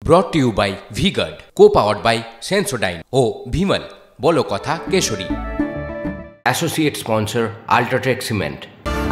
ব্রট to you by V Guard, co-powered by Sensodyne ও ভিমল বলো কথা কেশরী। Associate sponsor UltraTech cement.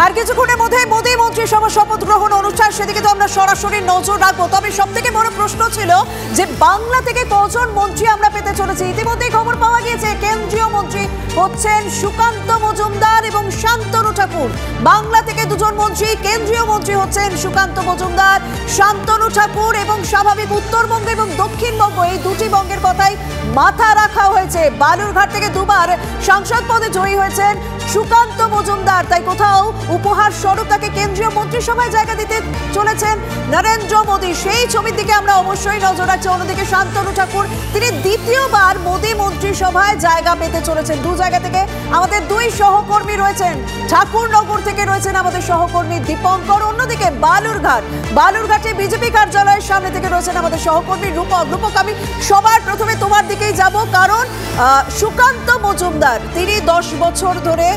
আর কিছুক্ষণের মধ্যে মোদী মন্ত্রিসভা শপথ গ্রহণ অনুষ্ঠান, সেদিকে তো আমরা সরাসরি নজর রাখবো। তবে সব থেকে বড় প্রশ্ন ছিল যে বাংলা থেকে কজন মন্ত্রী আমরা পেতে চলেছি। ইতিমধ্যেই খবর পাওয়া গিয়েছে কেন্দ্রীয় মন্ত্রী হচ্ছেন সুকান্ত মজুমদার এবং শান্তনু ঠাকুর। বাংলা থেকে দুজন মন্ত্রী, কেন্দ্রীয় মন্ত্রী হচ্ছেন সুকান্ত মজুমদার, শান্তনু ঠাকুর। এবং স্বাভাবিক উত্তরবঙ্গ এবং দক্ষিণবঙ্গ, এই দুটি বঙ্গের কথাই মাথা রাখা হয়েছে। বালুরঘাট থেকে দুবার সাংসদ পদে জয়ী হয়েছেন সুকান্ত মজুমদার, তাই কোথাও উপহার স্বরূপ তাকে কেন্দ্রীয় মন্ত্রিসভায় জায়গা দিতে চলেছেন নরেন্দ্র মোদী। সেই ছবির দিকে আমরা অবশ্যই নজর রাখছি। অন্যদিকে শান্তনু ঠাকুর, তিনি দ্বিতীয়বার মোদী মন্ত্রিসভায় জায়গা পেতে চলেছেন। দু জায়গা থেকে আমাদের দুই সহকর্মী রয়েছেন। ঠাকুরনগর থেকে রয়েছেন আমাদের সহকর্মী দীপঙ্কর, অন্যদিকে বালুরঘাটে বিজেপি কার্যালয়ের সামনে থেকে রয়েছেন আমাদের সহকর্মী রূপক। রূপক, আমি সবার প্রথমে তোমার দিকেই যাব, কারণ সুকান্ত মজুমদার তিনি 10 বছর ধরে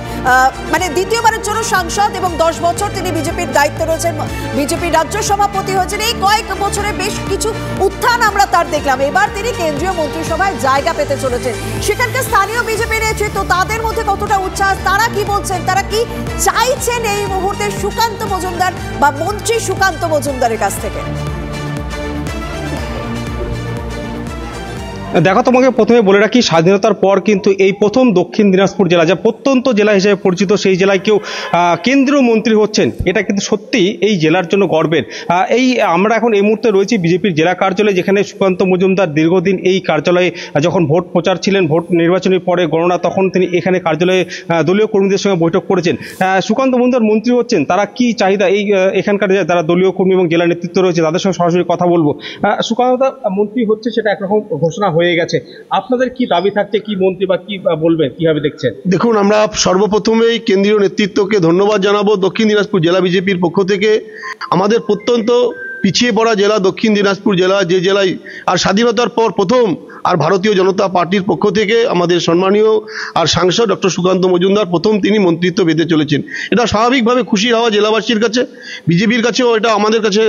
মানে দ্বিতীয়বারের জন্য সাংসদ এবং 10 বছর তিনি বিজেপির দায়িত্বে রয়েছেন, বিজেপির রাজ্য সভাপতি হয়েছেন। এই কয়েক বছরে বেশ কিছু উত্থান আমরা তার দেখলাম। এবার তিনি কেন্দ্রীয় মন্ত্রিসভায় জায়গা পেতে চলেছেন। সেখানকার স্থানীয় বিজেপি নেতৃত্ব, তাদের মধ্যে কতটা উচ্ছ্বাস, তারা কি বলছেন, তারা কি চাইছেন এই মুহূর্তে সুকান্ত মজুমদার বা মন্ত্রী সুকান্ত মজুমদারের কাছ থেকে? দেখো, তোমাকে প্রথমে বলে রাখি, স্বাধীনতার পর কিন্তু এই প্রথম দক্ষিণ দিনাজপুর জেলা, যা প্রত্যন্ত জেলা হিসেবে পরিচিত, সেই জেলায় কেউ কেন্দ্রীয় মন্ত্রী হচ্ছেন, এটা কিন্তু সত্যি এই জেলার জন্য গর্বের। আমরা এখন এই মুহূর্তে রয়েছি বিজেপির জেলা কার্যালয়ে, যেখানে সুকান্ত মজুমদার দীর্ঘদিন এই কার্যালয়ে যখন ভোট প্রচার ছিলেন, ভোট নির্বাচনের পরে গণনা, তখন তিনি এখানে কার্যালয়ে দলীয় কর্মীদের সঙ্গে বৈঠক করেছেন। সুকান্ত মজুমদার মন্ত্রী হচ্ছেন, তারা কি চাহিদা, এই এখানকার যারা দলীয় কর্মী এবং জেলা নেতৃত্ব রয়েছে তাদের সঙ্গে সরাসরি কথা বলবো। সুকান্ত মন্ত্রী হচ্ছে, সেটা একরকম ঘোষণা হয়ে গেছে। আপনাদের কি দাবি থাকছে, কি মন্ত্রী বা কি বলবেন, কিভাবে দেখছেন? দেখুন, আমরা সর্বপ্রথমেই কেন্দ্রীয় নেতৃত্বকে ধন্যবাদ জানাবো। দক্ষিণ দিনাজপুর জেলা বিজেপির পক্ষ থেকে আমাদের প্রত্যন্ত পিছিয়ে পড়া জেলা দক্ষিণ দিনাজপুর জেলা, যে জেলায় আর স্বাধীনতার পর প্রথম আর ভারতীয় জনতা পার্টির পক্ষ থেকে আমাদের সম্মানীয় আর সাংসদ ডক্টর সুকান্ত মজুমদার প্রথম তিনি মন্ত্রিত্ব পেতে চলেছেন। এটা স্বাভাবিকভাবে খুশি হওয়া জেলাবাসীর কাছে, বিজেপির কাছেও এটা আমাদের কাছে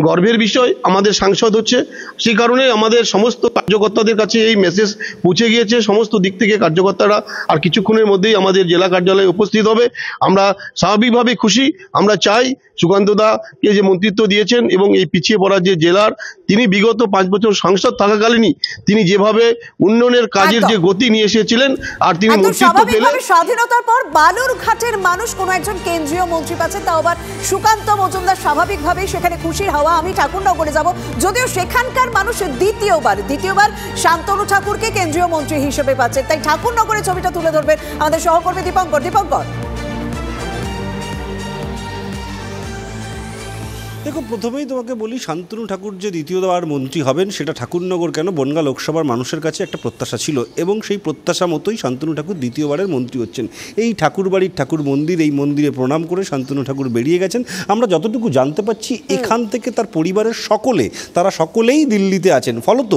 গর্বের বিষয়। আমাদের সাংসদ হচ্ছে, সেই কারণে আমাদের সমস্ত কার্যকর্তাদের কাছে এই মেসেজ পৌঁছে গিয়েছে। সমস্ত দিক থেকে কার্যকর্তারা আর কিছুক্ষণের মধ্যেই আমাদের জেলা কার্যালয়ে উপস্থিত হবে। আমরা স্বাভাবিকভাবে খুশি। আমরা চাই সুকান্তদাকে যে মন্ত্রিত্ব দিয়েছেন এবং এই পিছিয়ে পড়া যে জেলার, তিনি বিগত 5 বছর সাংসদ থাকাকালীনই তিনি যেভাবে উন্নয়নের কাজের যে গতি নিয়ে এসেছিলেন, আর তিনি মন্ত্রিত্ব পেলেন। স্বাধীনতার পর বালুরঘাটের মানুষ কোন একজন কেন্দ্রীয় মন্ত্রী পাচ্ছে, তাও আবার সুকান্ত মজুমদার, স্বাভাবিকভাবেই সেখানে খুশির হাওয়া। আমি ঠাকুরনগরে যাব, যদিও সেখানকার মানুষ দ্বিতীয়বার শান্তনু ঠাকুরকে কেন্দ্রীয় মন্ত্রী হিসেবে পাচ্ছে। তাই ঠাকুরনগরের ছবিটা তুলে ধরবেন আমাদের সহকর্মী দীপঙ্কর। দেখো, প্রথমেই তোমাকে বলি, শান্তনু ঠাকুর যে দ্বিতীয়বার মন্ত্রী হবেন, সেটা ঠাকুরনগর কেন, বনগাঁ লোকসভার মানুষের কাছে একটা প্রত্যাশা ছিল, এবং সেই প্রত্যাশা মতোই শান্তনু ঠাকুর দ্বিতীয়বারের মন্ত্রী হচ্ছেন। এই ঠাকুর বাড়ির ঠাকুর মন্দির, এই মন্দিরে প্রণাম করে শান্তনু ঠাকুর বেরিয়ে গেছেন। আমরা যতটুকু জানতে পারছি, এখান থেকে তার পরিবারের তারা সকলেই দিল্লিতে আছেন। ফলত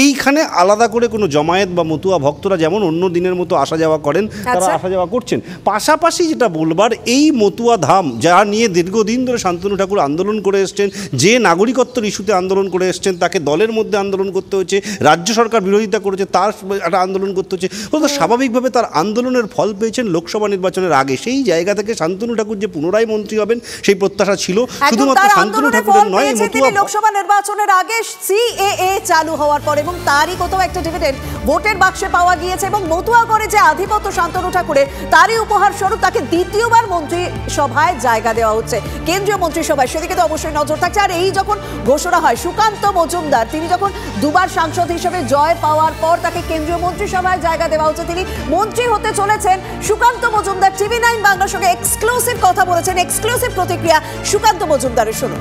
এইখানে আলাদা করে কোনো জমায়েত বা মতুয়া ভক্তরা যেমন অন্য দিনের মতো আসা যাওয়া করেন, তারা আসা যাওয়া করছেন। পাশাপাশি যেটা বলবার, এই মতুয়া ধাম যা নিয়ে দীর্ঘদিন ধরে শান্তনু ঠাকুর আন্দোলন করে এসছেন, যে নাগরিকত্বের ইস্যুতে আন্দোলন করে এসছেন, তাকে দলের মধ্যে আন্দোলন করতে হয়েছে, রাজ্য সরকার বিরোধিতা করেছে, তার একটা আন্দোলন করতে হচ্ছে। স্বাভাবিকভাবে তার আন্দোলনের ফল পেয়েছেন লোকসভা নির্বাচনের আগে। সেই জায়গা থেকে শান্তনু ঠাকুর যে পুনরায় মন্ত্রী হবেন, সেই প্রত্যাশা ছিল। শুধুমাত্র শান্তনু ঠাকুরের নয়, লোকসভা নির্বাচনের আগে সিএএ চালু হওয়ার পর এবং তারই কোথাও একটা ডিভিডেন্ড ভোটের বাক্সে পাওয়া গিয়েছে, এবং মতুয়াগড়ে যে আধিপত্য শান্তনু ঠাকুরের, তারই উপহার স্বরূপ তাকে দ্বিতীয়বার মন্ত্রিসভায় জায়গা দেওয়া হচ্ছে, কেন্দ্রীয় মন্ত্রিসভায়। সেদিকে তো অবশ্যই নজর থাকছে। আর এই যখন ঘোষণা হয়, সুকান্ত মজুমদার তিনি যখন দুবার সাংসদ হিসেবে জয় পাওয়ার পর তাকে কেন্দ্রীয় মন্ত্রিসভায় জায়গা দেওয়া হচ্ছে, তিনি মন্ত্রী হতে চলেছেন। সুকান্ত মজুমদার TV9 বাংলার সঙ্গে এক্সক্লুসিভ কথা বলেছেন, এক্সক্লুসিভ প্রতিক্রিয়া সুকান্ত মজুমদারের। শুনুন।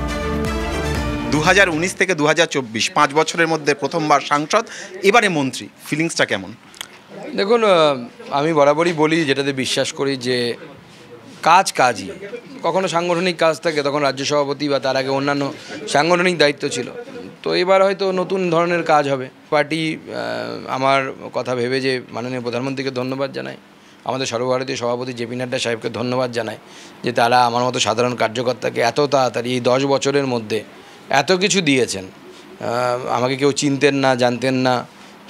2019 থেকে 2024 5 বছরের মধ্যে প্রথমবার সাংসদ, এবারে মন্ত্রী, ফিলিংসটা কেমন? দেখুন, আমি বরাবরই বলি, যেটাতে বিশ্বাস করি, যে কাজই কখনো সাংগঠনিক কাজ থাকে, তখন রাজ্য সভাপতি বা তার আগে অন্যান্য সাংগঠনিক দায়িত্ব ছিল। তো এবার হয়তো নতুন ধরনের কাজ হবে। পার্টি আমার কথা ভেবে যে মাননীয় প্রধানমন্ত্রীকে ধন্যবাদ জানাই, আমাদের সর্বভারতীয় সভাপতি জেপি নাড্ডা সাহেবকে ধন্যবাদ জানাই, যে তারা আমার মতো সাধারণ কার্যকর্তাকে এত তাড়াতাড়ি এই 10 বছরের মধ্যে এত কিছু দিয়েছেন। আমাকে কেউ চিনতেন না, জানতেন না।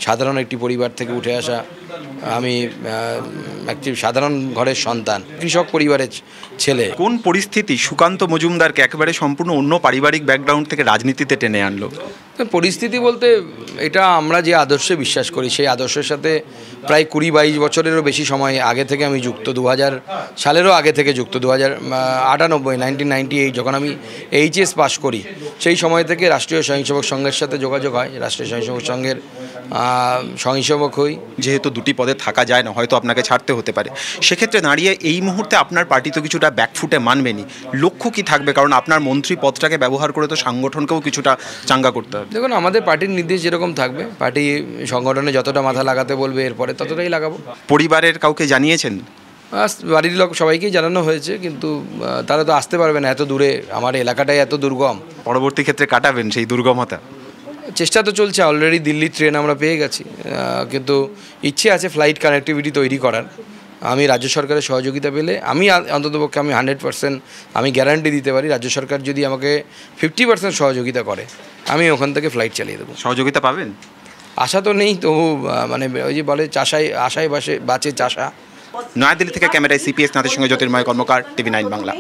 সাধারণ একটি পরিবার থেকে উঠে আসা আমি, একটি সাধারণ ঘরের সন্তান, কৃষক পরিবারের ছেলে। কোন পরিস্থিতি সুকান্ত মজুমদারকে একেবারে সম্পূর্ণ অন্য পারিবারিক ব্যাকগ্রাউন্ড থেকে রাজনীতিতে টেনে আনলো? পরিস্থিতি বলতে এটা আমরা যে আদর্শে বিশ্বাস করি সেই আদর্শের সাথে প্রায় 20-22 বছরেরও বেশি সময় আগে থেকে আমি যুক্ত। 2000 সালেরও আগে থেকে যুক্ত। 1998 যখন আমি এইচএস পাশ করি সেই সময় থেকে রাষ্ট্রীয় স্বয়ংসেবক সংঘের সাথে যোগাযোগ হয়। রাষ্ট্রীয় স্বয়ংসেবক সংঘের স্বয়ংসেবক হই। যেহেতু দুটি পদে থাকা যায় না, হয়তো আপনাকে ছাড়তে হতে পারে, সেক্ষেত্রে দাঁড়িয়ে এই মুহূর্তে আপনার পার্টি তো কিছুটা ব্যাকফুটে মানবেনি। লক্ষ্য কি থাকবে? কারণ আপনার মন্ত্রী পদটাকে ব্যবহার করে তো সংগঠনকেও কিছুটা চাঙ্গা করতে হবে। দেখুন, আমাদের পার্টির নির্দেশ যেরকম থাকবে, পার্টি সংগঠনে যতটা মাথা লাগাতে বলবে এরপরে ততটাই লাগাবো। পরিবারের কাউকে জানিয়েছেন? বাড়ির লোক সবাইকেই জানানো হয়েছে, কিন্তু তারা তো আসতে পারবে না এত দূরে, আমার এলাকাটাই এত দুর্গম। পরবর্তী ক্ষেত্রে কাটাবেন সেই দুর্গমতা? চেষ্টা তো চলছে, অলরেডি দিল্লির ট্রেন আমরা পেয়ে গেছি, কিন্তু ইচ্ছে আছে ফ্লাইট কানেক্টিভিটি তৈরি করার। আমি রাজ্য সরকারের সহযোগিতা পেলে আমি অন্ততপক্ষে আমি 100% আমি গ্যারান্টি দিতে পারি, রাজ্য সরকার যদি আমাকে 50% সহযোগিতা করে আমি ওখান থেকে ফ্লাইট চালিয়ে দেবো। সহযোগিতা পাবেন? আশা তো নেই, তবু মানে ওই যে বলে আশায় বাঁচে চাষা। নয়াদিল্লি থেকে ক্যামেরায় সিপিএস নাথের সঙ্গে জ্যোতির্ময় কর্মকার, TV9 বাংলা।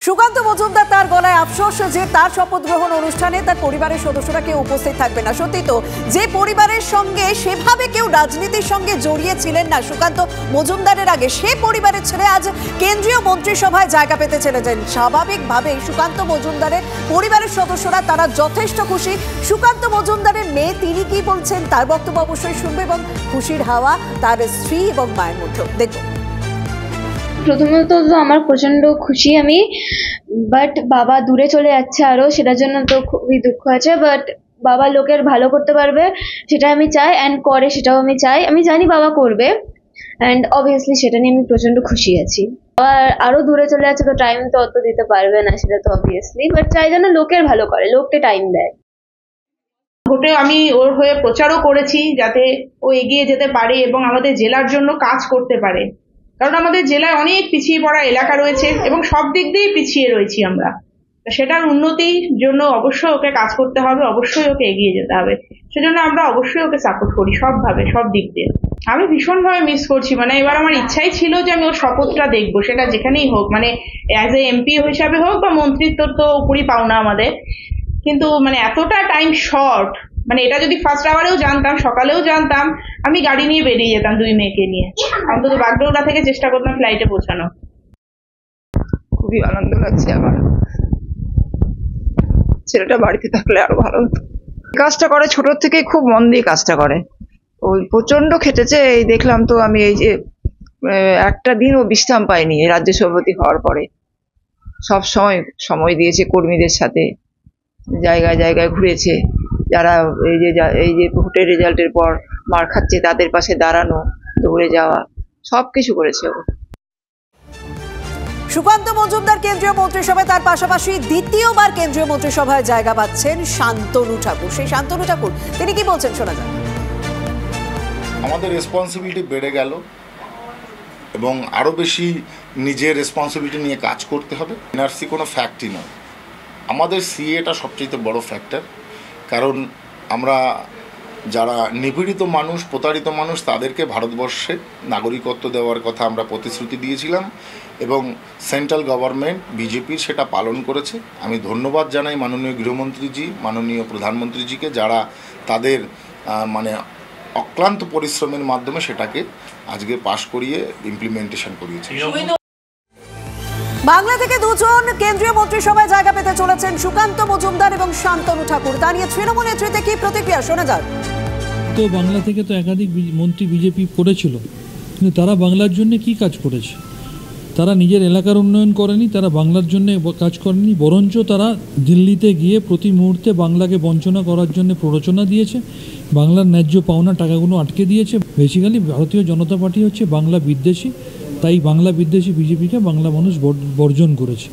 সুকান্ত মজুমদার তার গলায় আফসোস যে তার শপথ গ্রহণ অনুষ্ঠানে তার পরিবারের সদস্যরা কেউ উপস্থিত থাকবে না। সত্যি তো, যে পরিবারের সঙ্গে সেভাবে কেউ রাজনীতির সঙ্গে জড়িয়ে ছিলেন না সুকান্ত মজুমদারের আগে, সে পরিবারের ছেলে আজ কেন্দ্রীয় মন্ত্রিসভায় জায়গা পেতে চলেছেন। স্বাভাবিকভাবেই সুকান্ত মজুমদারের পরিবারের সদস্যরা তারা যথেষ্ট খুশি। সুকান্ত মজুমদারের মেয়ে তিনি কি বলছেন তার বক্তব্য অবশ্যই শুনবে, এবং খুশির হাওয়া তার স্ত্রী এবং মায়ের মধ্যে। দেখুন, প্রথমত তো আমার প্রচন্ড খুশি আমি, বাট বাবা দূরে চলে যাচ্ছে আরো, সেটার জন্য তো খুবই দুঃখ আছে। বাট বাবা লোকের ভালো করতে পারবে সেটা আমি চাই, অ্যান্ড করে সেটাও আমি চাই, আমি জানি বাবা করবে, অ্যান্ড অবভিয়াসলি সেটা নিয়ে আমি প্রচন্ড খুশি আছি। আর আরো দূরে চলে যাচ্ছে তো টাইম তো অত দিতে পারবে না, সেটা তো অবভিয়াসলি, বাট চাই যেন লোকের ভালো করে, লোককে টাইম দেয়। ভোটে আমি ওর হয়ে প্রচারও করেছি যাতে ও এগিয়ে যেতে পারে এবং আমাদের জেলার জন্য কাজ করতে পারে, কারণ আমাদের জেলায় অনেক পিছিয়ে পড়া এলাকা রয়েছে এবং সব দিক দিয়েই পিছিয়ে রয়েছি আমরা। সেটার উন্নতির জন্য অবশ্যই ওকে কাজ করতে হবে, অবশ্যই ওকে এগিয়ে যেতে হবে। সেজন্য আমরা অবশ্যই ওকে সাপোর্ট করি সবভাবে, সব দিক দিয়ে। আমি ভীষণভাবে মিস করছি, মানে এবার আমার ইচ্ছাই ছিল যে আমি ওর শপথটা দেখবো, সেটা যেখানেই হোক, মানে অ্যাজ এ এমপি হিসাবে হোক বা মন্ত্রিত্ব তো উপরই পাওনা আমাদের, কিন্তু মানে এতটা টাইম শর্ট, মানে এটা যদি ফার্স্ট আওয়ারেও জানতাম, সকালেও জানতাম, আমি গাড়ি নিয়ে বেরিয়ে যেতাম 2 মেয়েকে নিয়ে, অন্তত বাগডোগরা থেকে চেষ্টা করতাম ফ্লাইটে পৌঁছানো। খুবই আনন্দ লাগছে আমার, ছেলেটা বাড়িতে থাকলে আরো ভালো হতো। কাজটা করে ছোট থেকে, খুব মন দিয়ে কাজটা করে, ওই প্রচন্ড খেটেছে। এই দেখলাম তো আমি, এই যে একটা দিনও বিশ্রাম পাইনি এই রাজ্য সভাপতি হওয়ার পরে, সব সময় দিয়েছে কর্মীদের সাথে, জায়গায় জায়গায় ঘুরেছে, যারা এই যে ভোটের রেজাল্টের পর মার খাচ্ছে তাদের পাশে দাঁড়ানো, দৌড়ে যাওয়া, সবকিছু করেছে ও। সুকান্ত মজুমদার কেন্দ্রীয় মন্ত্রিসভায়, তার পাশাপাশি দ্বিতীয়বার কেন্দ্রীয় মন্ত্রিসভায় জায়গা পাচ্ছেন শান্তনু ঠাকুর। সেই শান্তনু ঠাকুর তিনি কি বলছেন শোনা যাক। আমাদের রেসপন্সিবিলিটি বেড়ে গেল এবং আরও বেশি নিজের রেসপন্সিবিলিটি নিয়ে কাজ করতে হবে। এনআরসি কোনো ফ্যাক্টই নয়, আমাদের সিএটা সবচেয়ে বড় ফ্যাক্টর, কারণ আমরা যারা নিপীড়িত মানুষ, প্রতারিত মানুষ, তাদেরকে ভারতবর্ষে নাগরিকত্ব দেওয়ার কথা আমরা প্রতিশ্রুতি দিয়েছিলাম এবং সেন্ট্রাল গভর্নমেন্ট বিজেপির সেটা পালন করেছে। আমি ধন্যবাদ জানাই মাননীয় গৃহমন্ত্রীজি, মাননীয় প্রধানমন্ত্রীজিকে, যারা তাদের মানে অক্লান্ত পরিশ্রমের মাধ্যমে সেটাকে আজকে পাশ করিয়ে ইমপ্লিমেন্টেশন করিয়েছে। বাংলা থেকে দুজন কেন্দ্রীয় মন্ত্রিসভায় জায়গা পেতে চলেছেন সুকান্ত মজুমদার এবং শান্তনু ঠাকুর। তা নিয়ে তৃণমূল নেতৃত্বে কি প্রতিক্রিয়া শোনা যাক। তো বাংলা থেকে তো একাধিক মন্ত্রী বিজেপি করেছিল, কিন্তু তারা বাংলার জন্য কি কাজ করেছে? তারা নিজের এলাকার উন্নয়ন করেনি, তারা বাংলার জন্য কাজ করেনি, বরঞ্চ তারা দিল্লিতে গিয়ে প্রতি মুহূর্তে বাংলাকে বঞ্চনা করার জন্য প্ররোচনা দিয়েছে, বাংলার ন্যায্য পাওনা টাকাগুলো আটকে দিয়েছে। বেসিক্যালি ভারতীয় জনতা পার্টি হচ্ছে বাংলা বিদ্বেষী, তাই বাংলা বিদ্বেষী বিজেপিকে বাংলা মানুষ বর্জন করেছে।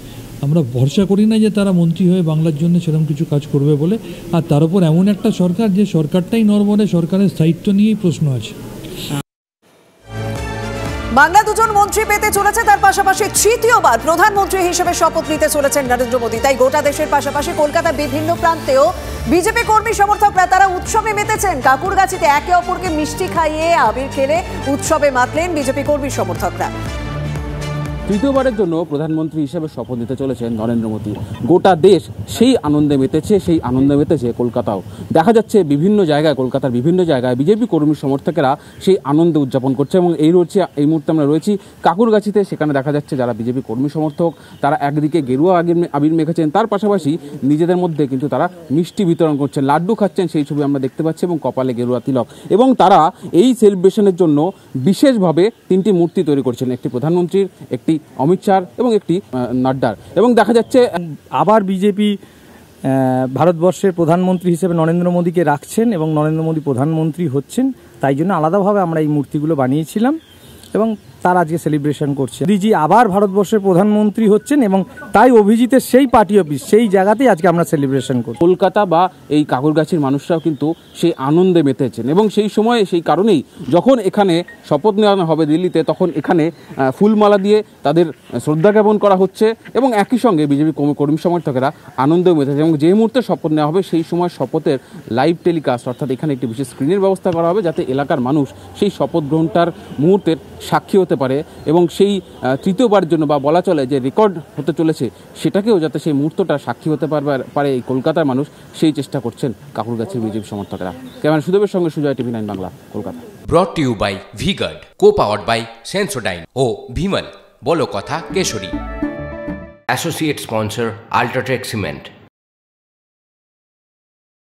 আমরা ভরসা করি না যে তারা মন্ত্রী হয়ে বাংলার জন্য সেরকম কিছু কাজ করবে বলে। আর তার উপর এমন একটা সরকার, যে সরকারটাই নড়বড়ে, সরকারের স্থায়িত্ব নিয়েই প্রশ্ন আছে। বাংলা দুজন মন্ত্রী পেতে চলেছে, তার পাশাপাশি তৃতীয়বার প্রধানমন্ত্রী হিসেবে শপথ নিতে চলেছেন নরেন্দ্র মোদী। তাই গোটা দেশের পাশাপাশি কলকাতার বিভিন্ন প্রান্তেও বিজেপি কর্মী সমর্থকরা তারা উৎসবে মেতেছেন। কাকুরগাছিতে একে অপরকে মিষ্টি খাইয়ে আবির খেলে উৎসবে মাতলেন বিজেপি কর্মী সমর্থকরা। তৃতীয়বারের জন্য প্রধানমন্ত্রী হিসেবে শপথ নিতে চলেছেন নরেন্দ্র মোদী। গোটা দেশ সেই আনন্দে মেতেছে কলকাতাও। দেখা যাচ্ছে বিভিন্ন জায়গায়, কলকাতার বিভিন্ন জায়গায় বিজেপি কর্মী সমর্থকেরা সেই আনন্দ উদযাপন করছে। এবং এই মুহূর্তে আমরা রয়েছি কাকুরগাছিতে। সেখানে দেখা যাচ্ছে যারা বিজেপি কর্মী সমর্থক তারা একদিকে গেরুয়া আবির মেখেছেন, তার পাশাপাশি নিজেদের মধ্যে কিন্তু তারা মিষ্টি বিতরণ করছেন, লাড্ডু খাচ্ছেন, সেই ছবি আমরা দেখতে পাচ্ছি, এবং কপালে গেরুয়া তিলক। এবং তারা এই সেলিব্রেশনের জন্য বিশেষভাবে 3টি মূর্তি তৈরি করছেন, একটি প্রধানমন্ত্রীর, একটি অমিত শাহ এবং একটি নাড্ডার। এবং দেখা যাচ্ছে আবার বিজেপি ভারতবর্ষের প্রধানমন্ত্রী হিসেবে নরেন্দ্র মোদীকে রাখছেন এবং নরেন্দ্র মোদী প্রধানমন্ত্রী হচ্ছেন। তাই জন্য আলাদাভাবে আমরা এই মূর্তিগুলো বানিয়েছিলাম এবং তার আজকে সেলিব্রেশন করছে। মোদীজি আবার ভারতবর্ষের প্রধানমন্ত্রী হচ্ছেন এবং তাই অভিজিতের সেই পার্টি অফিস, সেই জায়গাতেই আজকে আমরা সেলিব্রেশন করি। কলকাতা বা এই কাকুরগাছির মানুষরাও কিন্তু সেই আনন্দে মেতেছেন এবং সেই সময়ে সেই কারণেই যখন এখানে শপথ নেওয়া হবে দিল্লিতে, তখন এখানে ফুলমালা দিয়ে তাদের শ্রদ্ধা জ্ঞাপন করা হচ্ছে এবং একই সঙ্গে বিজেপি কর্মী সমর্থকেরা আনন্দে মেতেছে। এবং যে মুহূর্তে শপথ নেওয়া হবে সেই সময় শপথের লাইভ টেলিকাস্ট, অর্থাৎ এখানে একটি বিশেষ স্ক্রিনের ব্যবস্থা করা হবে যাতে এলাকার মানুষ সেই শপথ গ্রহণটার মুহূর্তের সাক্ষী হতে পারে এবং সেই তৃতীয়বারের জন্য বা বলা চলে যে রেকর্ড হতে চলেছে সেটাকেও যাতে সেই মুহূর্তটা সাক্ষী হতে পারে এই কলকাতার মানুষ, সেই চেষ্টা করছেন কাকুরগাছির বিজেপি সমর্থকরা। ক্যামেরা সুদেবের সঙ্গে Sujoy, TV9 Bangla, Kolkata. Brought to you by V Guard, co powered by Sensodyne ও ভিমল, বলো কথা কেশরী। Associate sponsor UltraTech cement.